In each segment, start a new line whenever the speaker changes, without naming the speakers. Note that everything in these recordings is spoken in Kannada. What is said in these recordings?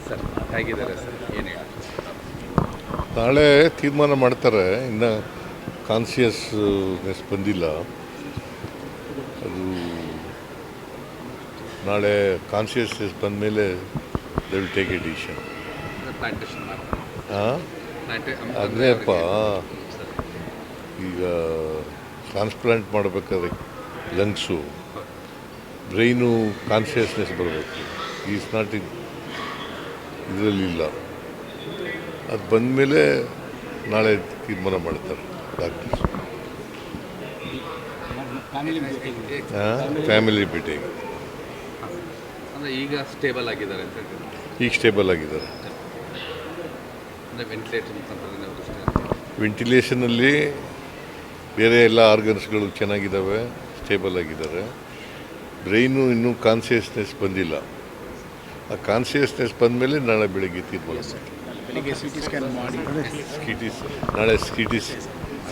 ಸರ್ ಹೇಗಿದ್ದಾರೆ ಸರ್ ಏನು ಹೇಳಿ
ನಾಳೆ ತೀರ್ಮಾನ ಮಾಡ್ತಾರೆ. ಇನ್ನು ಕಾನ್ಸಿಯಸ್ನೆಸ್ ಬಂದಿಲ್ಲ. ಅದು ನಾಳೆ ಕಾನ್ಸಿಯಸ್ನೆಸ್ ಬಂದ ಮೇಲೆ they will take a decision.
Plantation
ಹಾಂ ಅದೇಪ್ಪ, ಈಗ ಟ್ರಾನ್ಸ್ಪ್ಲಾಂಟ್ ಮಾಡಬೇಕಾದ್ರೆ ಲಂಗ್ಸು ಬ್ರೈನು ಕಾನ್ಷಿಯಸ್ನೆಸ್ ಬರಬೇಕು. ಈಸ್ ನಾಟ್ ಇದರಲ್ಲಿಲ್ಲ. ಅದು ಬಂದಮೇಲೆ ನಾಳೆ ತೀರ್ಮಾನ ಮಾಡ್ತಾರೆ ಡಾಕ್ಟರ್ಸ್. Family meeting.
ಅಂದರೆ ಈಗ ಸ್ಟೇಬಲ್ ಆಗಿದ್ದಾರೆ ಅಂತ ಹೇಳ್ತೀವಿ.
ಈಗ ಸ್ಟೇಬಲ್ ಆಗಿದ್ದಾರೆ.
ಅಂದರೆ ವೆಂಟಿಲೇಟರ್
ವೆಂಟಿಲೇಷನಲ್ಲಿ ಬೇರೆ ಎಲ್ಲ ಆರ್ಗನ್ಸ್ಗಳು ಚೆನ್ನಾಗಿದ್ದಾವೆ, ಸ್ಟೇಬಲ್ ಆಗಿದ್ದಾರೆ. ಬ್ರೈನು ಇನ್ನೂ ಕಾನ್ಷಿಯಸ್ನೆಸ್ ಬಂದಿಲ್ಲ. ಆ ಕಾನ್ಷಿಯಸ್ನೆಸ್ ಬಂದಮೇಲೆ ನಾಳೆ ಬೆಳಗ್ಗೆ ತೀರ್ಮಾನ ನಾಳೆ ಸಿ ಟಿ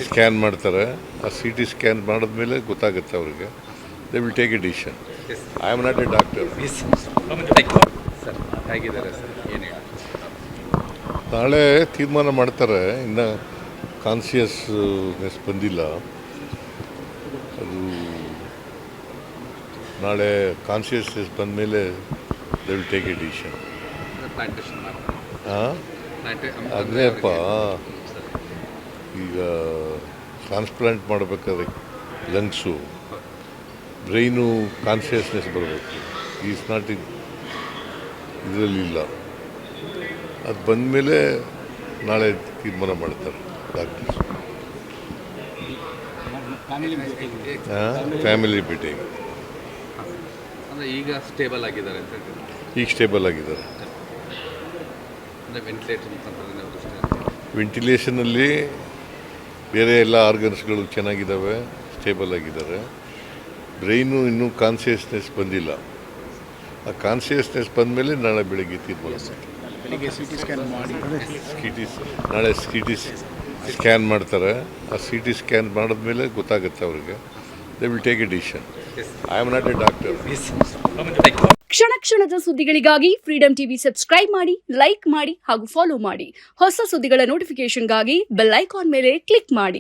ಸ್ಕ್ಯಾನ್ ಮಾಡ್ತಾರೆ. ಆ ಸಿ ಟಿ ಸ್ಕ್ಯಾನ್ ಮಾಡಿದ್ಮೇಲೆ ಗೊತ್ತಾಗುತ್ತೆ ಅವ್ರಿಗೆ. They will take a decision. I am not A doctor.
Sir ಹೇಗಿದ್ದಾರೆ ಸರ್ ಏನು ಹೇಳಿ
ನಾಳೆ ತೀರ್ಮಾನ ಮಾಡ್ತಾರೆ. ಇನ್ನು ಕಾನ್ಷಿಯಸ್ನೆಸ್ ಬಂದಿಲ್ಲ. ಅದು ನಾಳೆ ಕಾನ್ಷಿಯಸ್ನೆಸ್ ಬಂದಮೇಲೆ they will take a decision.
Plantation
ಹಾಂ ಅದೇಪ್ಪ, ಈಗ ಟ್ರಾನ್ಸ್ಪ್ಲಾಂಟ್ ಮಾಡಬೇಕಾದ್ರೆ ಲಂಗ್ಸು ಬ್ರೈನು ಕಾನ್ಷಿಯಸ್ನೆಸ್ ಬರಬೇಕು. ಈಸ್ ನಾಟ್ ಇದರಲ್ಲಿಲ್ಲ. ಅದು ಬಂದಮೇಲೆ ನಾಳೆ ತೀರ್ಮಾನ ಮಾಡ್ತಾರೆ ಡಾಕ್ಟರ್ಸ್. Family meeting.
ಅಂದರೆ ಈಗ ಸ್ಟೇಬಲ್ ಆಗಿದ್ದಾರೆ ಅಂತ ಹೇಳ್ತೀವಿ.
ಈಗ ಸ್ಟೇಬಲ್ ಆಗಿದ್ದಾರೆ.
ಅಂದರೆ ವೆಂಟಿಲೇಟರ್
ವೆಂಟಿಲೇಷನಲ್ಲಿ ಬೇರೆ ಎಲ್ಲ ಆರ್ಗನ್ಸ್ಗಳು ಚೆನ್ನಾಗಿದ್ದಾವೆ, ಸ್ಟೇಬಲ್ ಆಗಿದ್ದಾರೆ. ಬ್ರೈನು ಇನ್ನೂ ಕಾನ್ಷಿಯಸ್ನೆಸ್ ಬಂದಿಲ್ಲ. ಆ ಕಾನ್ಷಿಯಸ್ನೆಸ್ ಬಂದಮೇಲೆ ನಾಳೆ ಬೆಳಗ್ಗೆ ತೀರ್ಮಾನ ನಾಳೆ ಸಿ ಟಿ ಸ್ಕ್ಯಾನ್ ಮಾಡ್ತಾರೆ. ಆ ಸಿ ಟಿ ಸ್ಕ್ಯಾನ್ ಮಾಡಿದ್ಮೇಲೆ ಗೊತ್ತಾಗುತ್ತೆ ಅವ್ರಿಗೆ. They will take a decision. I am not A doctor.
ಕ್ಷಣ ಕ್ಷಣದ ಸುದ್ದಿಗಳಿಗಾಗಿ ಫ್ರೀಡಂ ಟಿವಿ ಸಬ್ಸ್ಕ್ರೈಬ್ ಮಾಡಿ, ಲೈಕ್ ಮಾಡಿ ಹಾಗೂ ಫಾಲೋ ಮಾಡಿ. ಹೊಸ ಸುದ್ದಿಗಳ ನೋಟಿಫಿಕೇಶನ್ಗಾಗಿ ಬೆಲ್ ಐಕಾನ್ ಮೇಲೆ ಕ್ಲಿಕ್ ಮಾಡಿ.